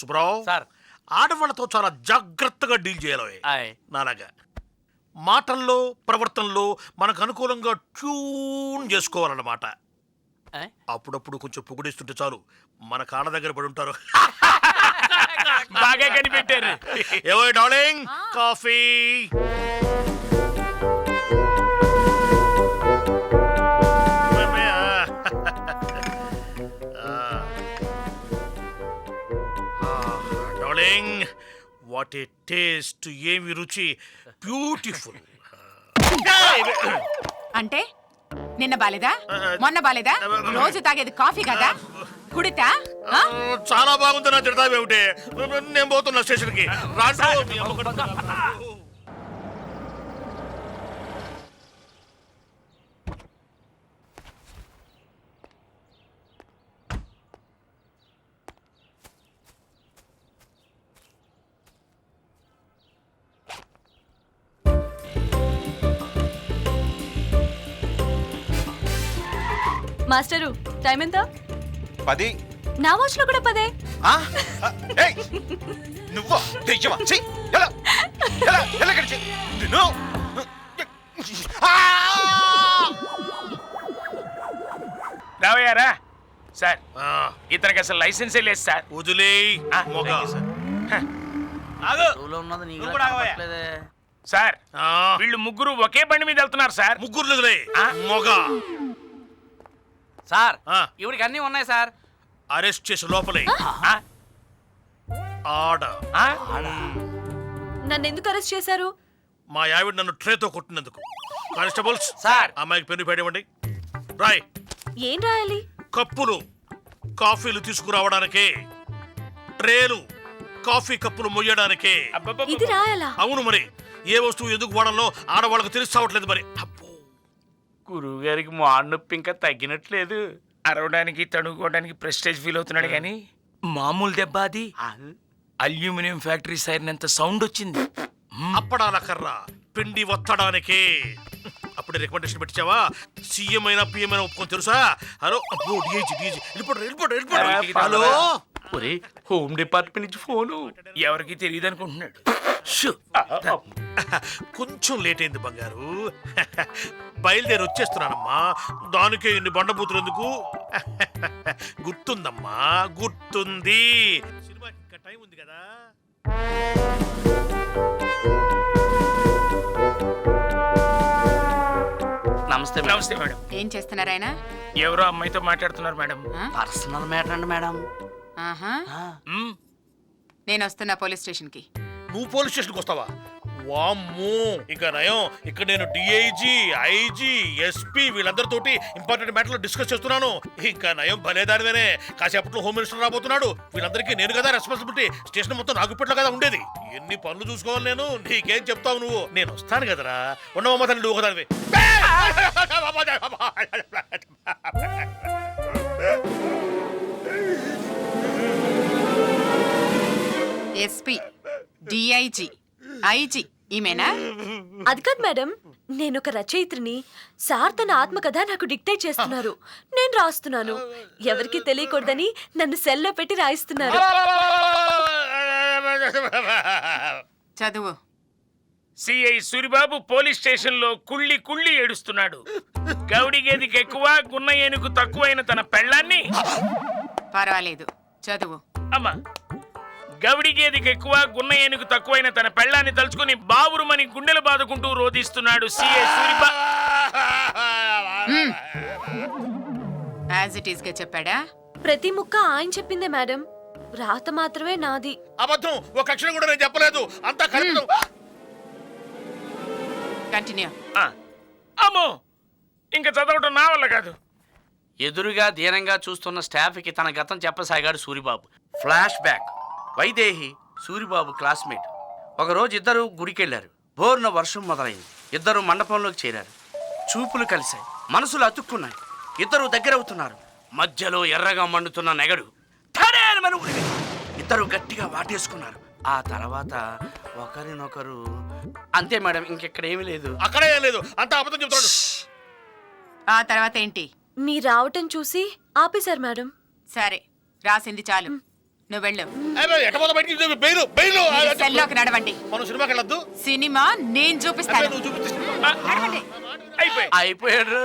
Subrao sir, ఆడవాళ్ళతో చాలా జాగ్రత్తగా డీల్ చేయాలి. నాలాగా మాటల్లో ప్రవర్తనలో మనకు అనుకూలంగా ట్యూన్ చేసుకోవాలన్నమాట. అప్పుడప్పుడు కొంచెం పొగిడిస్తుంటే చాలు మన కాళ్ళ దగ్గర పడి ఉంటారు. బాగా కనిపెట్టారు. ఏవో darling, coffee. Darling, what a taste, ఏమి రుచి, బ్యూటిఫుల్. అంటే నిన్న బాలేదా, మొన్న బాలేదా, రోజు తాగేది కాఫీ కదా, కుడితా? చాలా బాగుంది. నా తిడతావేమిటే? నేను పోతున్నా స్టేషన్కి. మాస్టరు, టైం ఎంత? 10. నా వాచ్ లో కూడా 10. నువ్వు రావయ్యారా సార్? ఇతనికి అసలు లైసెన్సే లేదు సార్. వదిలే సార్, వీళ్ళు ముగ్గురు ఒకే బండి మీద వెళ్తున్నారు సార్. ముగ్గురు వదిలే మొగ సార్. ఇవిడికి అన్నీ ఉన్నాయి సార్. అరెస్ట్ చేసి లోపలే. ఆడ నన్ను ఎందుకు అరెస్ట్ చేశారు? మా ఆవిడ నన్ను ట్రేతో కొట్టినందుకు. కానిస్టేబుల్స్ సార్, అమ్మాయికి పెన్ను పెట్టివ్వండి. రాయ్. ఏం రాయాలి? కప్పులు కాఫీలు తీసుకురావడానికే, ట్రేలు కాఫీ కప్పులు మొయ్యడానికే. ఇది రాయాలా? అవును, మరి ఏ వస్తువు ఎందుకు వాడాలో ఆడవాళ్ళకు తెలిసావట్లేదు మరి. గురువు గారికి మాడు నొప్పి ఇంకా తగ్గినట్లేదు. అరవడానికి తడుకోవడానికి ప్రెస్టేజ్ ఫీల్ అవుతున్నాడు కానీ మామూలు దెబ్బ అది. అల్యూమినియం ఫ్యాక్టరీ సైరనంత సౌండ్ వచ్చింది. అప్పడాల కర్ర పిండి వత్తడానికే. అప్పుడే రికమెండేషన్ పెట్టావా? సీఎం అయినా పిఎం అయినా ఒప్పుకొని తెలుసా? హలో, హలో, హోమ్ డిపార్ట్మెంట్ నుంచి ఫోను. ఎవరికి తెలియదు అనుకుంటున్నాడు. కొంచెం లేట్ అయింది బంగారు. బయలుదేరి వచ్చేస్తున్నానమ్మా. దానికే ఇన్ని బండబూతులు ఎందుకు? గుర్తుందమ్మా, గుర్తుంది. సినిమాకి ఇంకా టైం ఉంది కదా. నమస్తే. నమస్తే మేడం. ఏం చేస్తున్నారు ఆయన? ఎవరో అమ్మాయితో మాట్లాడుతున్నారు మేడం. పర్సనల్ మ్యాటర్ అండి మేడం. నేను వస్తున్నా పోలీస్ స్టేషన్ కి. నువ్వు పోలీస్ స్టేషన్కి వస్తావా? వామ్మో, ఇంకా నయం. ఇక్కడ నేను డిఐజీ, ఐజీ, ఎస్పీ వీళ్ళందరితోటి ఇంపార్టెంట్ మ్యాటర్లు డిస్కస్ చేస్తున్నాను. ఇంకా నయం భలేదానివేనే. కాసేపట్లో హోమ్ మినిస్టర్ రాబోతున్నాడు. వీళ్ళందరికీ నేను కదా రెస్పాన్సిబిలిటీ. స్టేషన్ మొత్తం నాగుపెట్లో కదా ఉండేది. ఎన్ని పనులు చూసుకోవాలి నేను. నీకేం చెప్తావు నువ్వు? నేను వస్తాను కదరా. ఉండవమ్మ తల్లి, నువ్వు ఒకదానివి. ఎస్పీ, డిఐజీ, ఐజీ ఈమెనా? అది కాదు మేడం, నేను ఒక రచయిత్రిని. సార్ తన ఆత్మకథ నాకు డిక్టేట్ చేస్తున్నారు. నేను రాస్తున్నాను. ఎవరికి తెలియకూడదని నన్ను సెల్లో పెట్టి రాయిస్తున్నారు. చదువు. సిఐ సూరిబాబు పోలీస్ స్టేషన్ లో కుళ్ళి కుళ్ళి ఏడుస్తున్నాడు. గౌడి గేదికి ఎక్కువ, గున్న ఏనుగు తక్కువైన తన పెళ్ళాన్ని. పర్వాలేదు, చదువు. అమ్మా, గౌడి గేదికి ఎక్కువ, గున్న ఏనుగు తక్కువైన తన పెళ్ళాన్ని తలుచుకుని బావురుమని గుండెలు బాదుకుంటూ రోధిస్తున్నాడు CI Suribabu. As it is గా చెప్పాడా? ప్రతి ముక్క ఆయన చెప్పిందే మేడం. రాత మాత్రమే నాది. అబద్ధం. ఒక అక్షరం కూడా నేను చెప్పలేదు. అంతా కల్పితం. కంటిన్యూ. అమ్మో, ఇంకా చదవటం నా వల్ల కాదు. ఎదురుగా దీనంగా చూస్తున్న స్టాఫ్కి తన గతం చెప్పసాగాడు Suribabu. Flashback. Vaidehi Suribabu classmate. ఒకరోజు ఇద్దరు గుడికెళ్లారు. బోర్న వర్షం మొదలైంది. ఇద్దరు మండపంలోకి చేరారు. చూపులు కలిశాయి, మనసులు అతుక్కున్నాయి. ఇద్దరు దగ్గరవుతున్నారు. మధ్యలో ఎర్రగా మండుతున్న నెగడు ఇద్దరు గట్టిగా వాటేసుకున్నారు. ఆ తర్వాత ఒకరినొకరు. అంతే మేడం, ఇంకెక్కడ ఏమీ లేదు. అక్కడే లేదు, అంతా అబద్ధం చెప్తాడు. ఆ తర్వాత ఏంటి? మీ రావటం చూసి ఆపేశారు మేడం. సరే, రాసింది చాలు. నువ్వు వెళ్ళు ఎట్ట పోతా బయటికి బెయిలు బెయిలు మీరు సెల్లోకి నడవండి. మనం సినిమాకి వెళ్ళొద్దు. సినిమా నేను చూపిస్తాను. నువ్వు చూపిస్తే నడవండి. అయిపోయి అయిపోయాడు